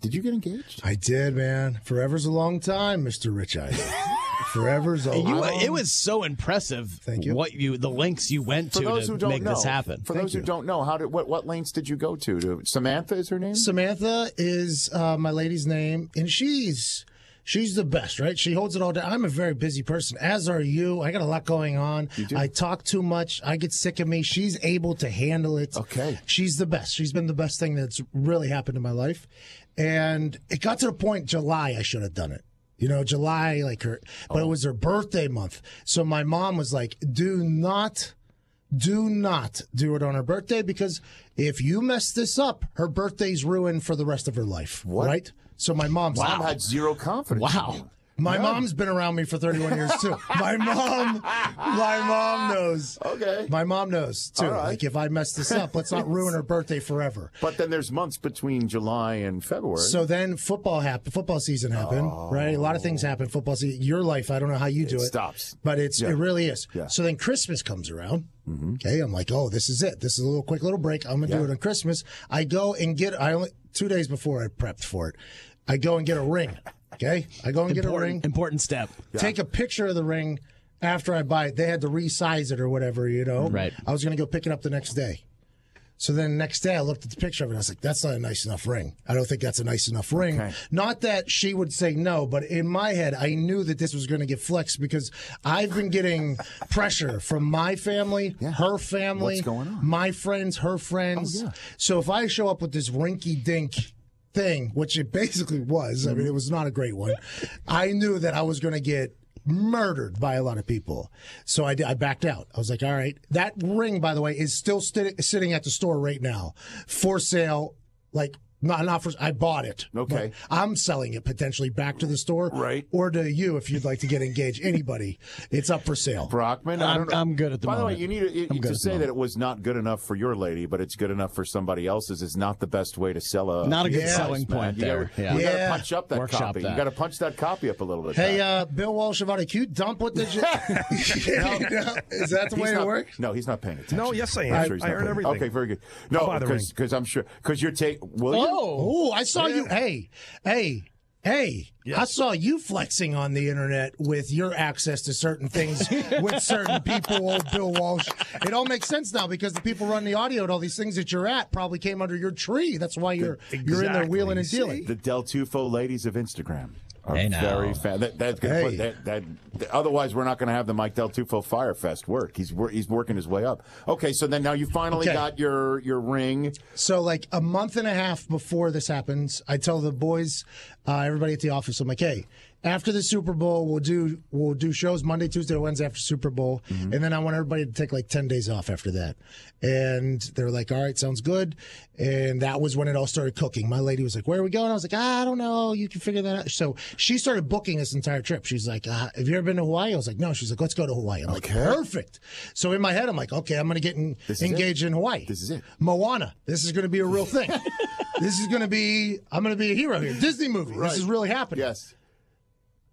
Did you get engaged? I did, man. Forever's a long time, Mr. Rich Eisen. Forever's a long time. It was so impressive. Thank you. The lengths you went to make this happen. For those who don't know, what lengths did you go to? Samantha is her name? Samantha is my lady's name, and she's the best, right? She holds it all down. I'm a very busy person, as are you. I got a lot going on. You do? I talk too much. I get sick of me. She's able to handle it. Okay. She's the best. She's been the best thing that's really happened in my life. And it got to the point, July, I should have done it. July, but it was her birthday month. So my mom was like, do not do it on her birthday, because if you mess this up, her birthday's ruined for the rest of her life. What? Right? So my mom's Mom had zero confidence. Wow. My mom's been around me for 31 years, too. My mom knows. Okay. My mom knows, too. All right. Like, if I mess this up, let's not ruin her birthday forever. But then there's months between July and February. So then football season happened, right? A lot of things happen. Football season. Your life, I don't know how you do it. It stops. But it really is. Yeah. So then Christmas comes around. Mm-hmm. Okay, I'm like, oh, this is it. This is a quick little break. I'm going to do it on Christmas. I go and 2 days before I prepped for it, I go and get a ring. Okay, I go and get a ring. Important step. Take a picture of the ring after I buy it. They had to resize it or whatever, Right. I was going to go pick it up the next day. So then the next day I looked at the picture of it. I was like, that's not a nice enough ring. I don't think that's a nice enough ring. Okay. Not that she would say no, but in my head, I knew that this was going to get flexed because I've been getting pressure from my family, her family, What's going on? my friends, her friends. Oh, yeah. So if I show up with this rinky-dink thing, which it basically was, I mean, it was not a great one, I knew that I was going to get murdered by a lot of people. So I backed out. I was like, all right. That ring, by the way, is still sitting at the store right now for sale. Like, not for, I bought it. Okay. I'm selling it potentially back to the store. Right. Or to you if you'd like to get engaged. Anybody. It's up for sale. Brockman, I'm good at the moment. By the way, you need to say that it was not good enough for your lady, but it's good enough for somebody else's is not the best way to sell a. Not a good Yeah. selling point there. You got to punch up that Workshop copy. that. You got to punch that copy up a little bit. Hey, Bill Walsh of can you dump what the Is that the way it works? No, he's not paying attention. No, yes, I am. I'm sure he's I not heard paying- everything. Okay, very good. No, buy the ring. because I'm sure because you're will you? Oh, I saw you. Hey. Yes. I saw you flexing on the internet with your access to certain things with certain people, old Bill Walsh. It all makes sense now because the people running the audio and all these things that you're at probably came under your tree. That's why you're in there Exactly. wheeling and dealing. The Del Tufo ladies of Instagram are Hey, now. very fan. That's gonna put, otherwise, we're not going to have the Mike Del Tufo Fire Fest work. He's working his way up. Okay, so then now you finally got your ring. So like a month and a half before this happens, I tell the boys, everybody at the office, I'm like, hey, after the Super Bowl, we'll do shows Monday, Tuesday, Wednesday after Super Bowl, and then I want everybody to take like 10 days off after that. And they're like, all right, sounds good. And that was when it all started cooking. My lady was like, where are we going? I was like, I don't know. You can figure that out. So she started booking this entire trip. She's like, have you ever been to Hawaii? I was like, no. She's like, let's go to Hawaii. I'm like, perfect. So in my head, I'm like, okay, I'm going to get engaged in Hawaii. This is it. Moana. This is going to be a real thing. I'm going to be a hero here. Disney movie. Right. This is really happening. Yes.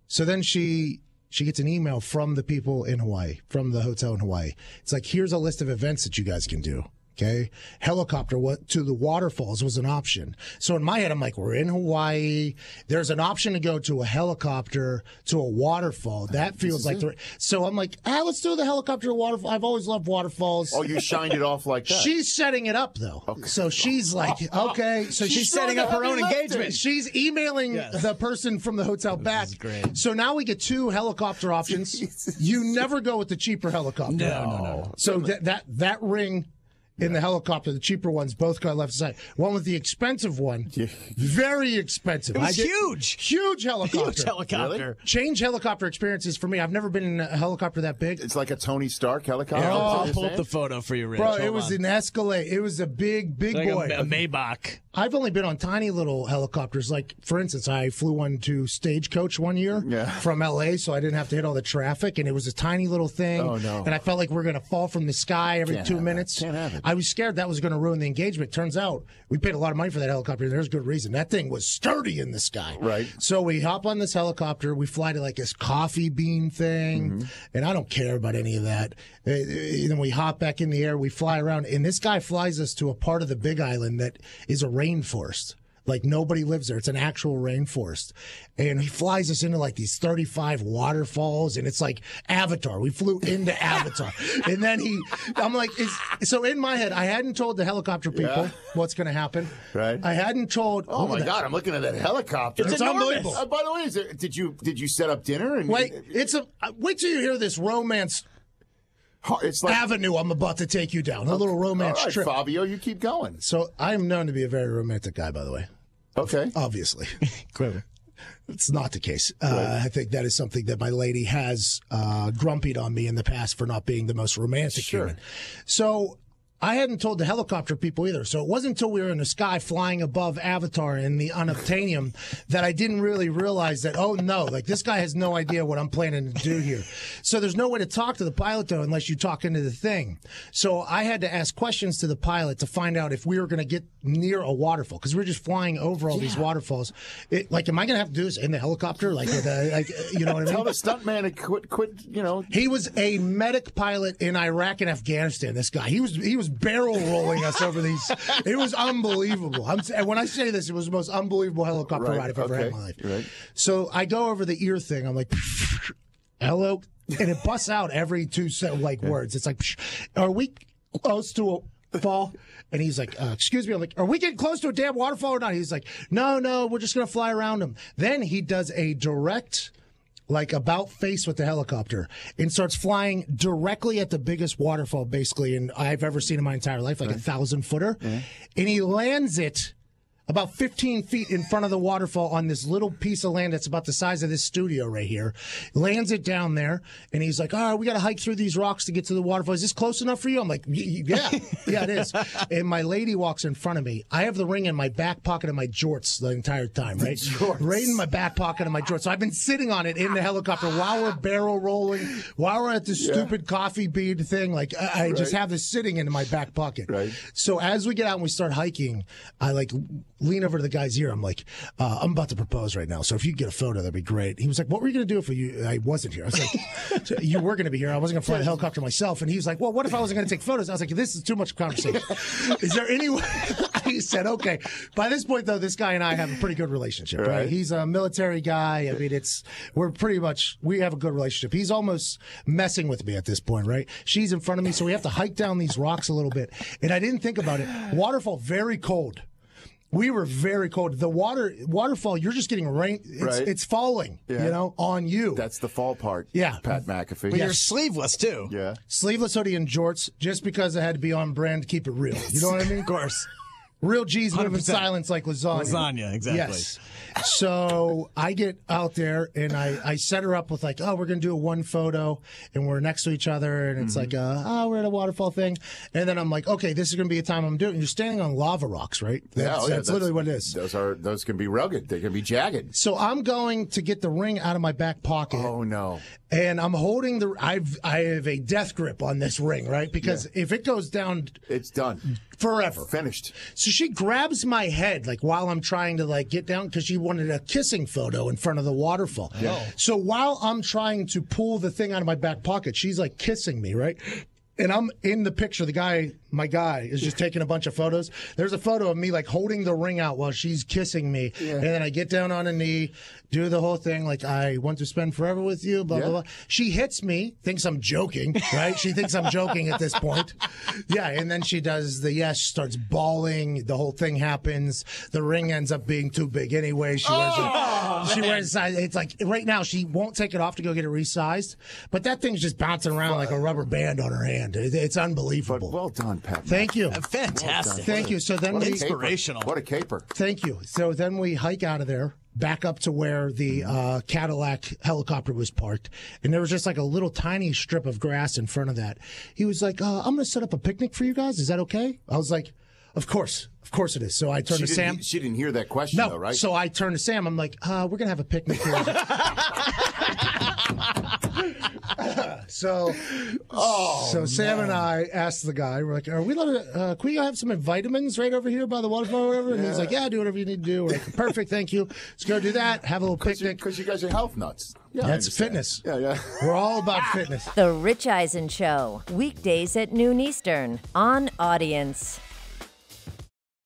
So then she gets an email from the people in Hawaii, from the hotel in Hawaii. It's like, here's a list of events that you guys can do. Okay. Helicopter to the waterfalls was an option. So in my head, I'm like, we're in Hawaii. There's an option to go to a helicopter to a waterfall. That feels like so I'm like, let's do the helicopter to waterfall. I've always loved waterfalls. Oh, you shined it off like that. She's setting it up though. Okay. So she's like, okay. So she's setting up her own engagement. She's emailing the person from the hotel back. This is great. So now we get two helicopter options. You never go with the cheaper helicopter. No. So that ring in the helicopter, the cheaper ones both got left side. One with the expensive one, very expensive. It was huge. Huge helicopter. Huge helicopter. Really? Change helicopter experiences for me. I've never been in a helicopter that big. It's like a Tony Stark helicopter. I'll pull up the photo for you, Rich. Bro, Hold it was on. an Escalade. It was a big like boy. a Maybach. I've only been on tiny little helicopters. Like, for instance, I flew one to Stagecoach one year from L.A., so I didn't have to hit all the traffic, and it was a tiny little thing. Oh, no. And I felt like we were going to fall from the sky every 2 minutes. Can't have it. I was scared that was going to ruin the engagement. Turns out we paid a lot of money for that helicopter, and there's good reason. That thing was sturdy in the sky. Right. So we hop on this helicopter. We fly to like this coffee bean thing, and I don't care about any of that. Then we hop back in the air. We fly around, and this guy flies us to a part of the Big Island that is a rainforest. Like nobody lives there. It's an actual rainforest. And he flies us into like these 35 waterfalls, and it's like Avatar. We flew into Avatar. And then I'm like, so in my head, I hadn't told the helicopter people what's going to happen. Right. I hadn't told. Oh my God, I'm looking at that helicopter. It's unbelievable. By the way, did you set up dinner? And wait till you hear this romance. It's like Avenue I'm about to take you down. A little romance all right, trip. Fabio, you keep going. So I am known to be a very romantic guy, by the way. Okay. Obviously. Clearly. It's not the case. I think that is something that my lady has grumpied on me in the past for not being the most romantic human. So I hadn't told the helicopter people either. So it wasn't until we were in the sky flying above Avatar in the unobtainium that I didn't really realize that, oh no, like this guy has no idea what I'm planning to do here. So there's no way to talk to the pilot though unless you talk into the thing. So I had to ask questions to the pilot to find out if we were going to get near a waterfall because we were just flying over all these waterfalls. Like, am I going to have to do this in the helicopter? Like, you know what I mean? Tell the stuntman to quit, you know. He was a medic pilot in Iraq and Afghanistan, this guy. He was barrel rolling us over these. It was unbelievable. And when I say this, it was the most unbelievable helicopter ride I've ever had in my life. Right. So I go over the ear thing. I'm like, hello. And it busts out every two words. It's like, are we close to a fall? And he's like, excuse me. I'm like, are we getting close to a damn waterfall or not? He's like, no, we're just going to fly around him. Then he does a direct about face with the helicopter and starts flying directly at the biggest waterfall basically I've ever seen in my entire life, like 1,000-footer. And he lands it about 15 feet in front of the waterfall on this little piece of land that's about the size of this studio right here. Lands it down there, and he's like, all right, we got to hike through these rocks to get to the waterfall. Is this close enough for you? I'm like, yeah, it is. And my lady walks in front of me. I have the ring in my back pocket of my jorts the entire time, right? Right in my back pocket of my jorts. So I've been sitting on it in the helicopter while we're barrel rolling, while we're at this stupid coffee bean thing. Like, I just have this sitting in my back pocket. Right. So as we get out and we start hiking, I lean over to the guy's ear. I'm like, I'm about to propose right now. So if you get a photo, that'd be great. He was like, what were you going to do if I wasn't here? I was like, you were going to be here. I wasn't going to fly the helicopter myself. And he was like, well, what if I wasn't going to take photos? I was like, this is too much conversation. Is there any way? He said, okay. By this point, though, this guy and I have a pretty good relationship, right? He's a military guy. I mean, we have a good relationship. He's almost messing with me at this point, right? She's in front of me. So we have to hike down these rocks a little bit. And I didn't think about it. Waterfall, very cold. We were very cold. The waterfall, you're just getting rain. It's falling, on you. That's the fall part. Yeah. Pat McAfee. But you're sleeveless, too. Yeah. Sleeveless hoodie and jorts, just because I had to be on brand to keep it real. You know what I mean? Of course. Real G's move in silence like lasagna. Lasagna, exactly. Yes. So I get out there and I set her up with we're going to do a one photo and we're next to each other and it's we're at a waterfall thing. And then I'm like, okay, this is going to be a time I'm doing it. And you're standing on lava rocks, right? That's literally what it is. Those can be rugged. They can be jagged. So I'm going to get the ring out of my back pocket. Oh, no. And I'm holding I have a death grip on this ring, right? Because if it goes down, it's done. Forever. Finished. So she grabs my head while I'm trying to get down because she wanted a kissing photo in front of the waterfall. Yeah. So while I'm trying to pull the thing out of my back pocket, she's kissing me, right? And I'm in the picture. My guy is just taking a bunch of photos. There's a photo of me holding the ring out while she's kissing me. Yeah. And then I get down on a knee, do the whole thing I want to spend forever with you, blah, blah, blah. She hits me, thinks I'm joking, right? She thinks I'm joking at this point. Yeah, and then she does starts bawling. The whole thing happens. The ring ends up being too big anyway. She wears a size. It's right now she won't take it off to go get it resized, but that thing's just bouncing around like a rubber band on her hand. It's unbelievable. But well done, Pat. Thank you. Fantastic. Thank you. So then inspirational. What a caper. Thank you. So then we hike out of there, back up to where the Cadillac helicopter was parked, and there was just a little tiny strip of grass in front of that. He was like, I'm going to set up a picnic for you guys. Is that okay? I was like, of course it is. So I turned to Sam. She didn't hear that question, though, right? So I turned to Sam. I'm like, we're going to have a picnic here. So Sam and I asked the guy, we're like, are we can we have some vitamins right over here by the waterfall or whatever? And he's like, yeah, do whatever you need to do. We're like, perfect, thank you. Let's go do that, have a little picnic. Because you guys are health nuts. Yeah, that's fitness. Yeah. We're all about fitness. The Rich Eisen Show, weekdays at noon Eastern on Audience.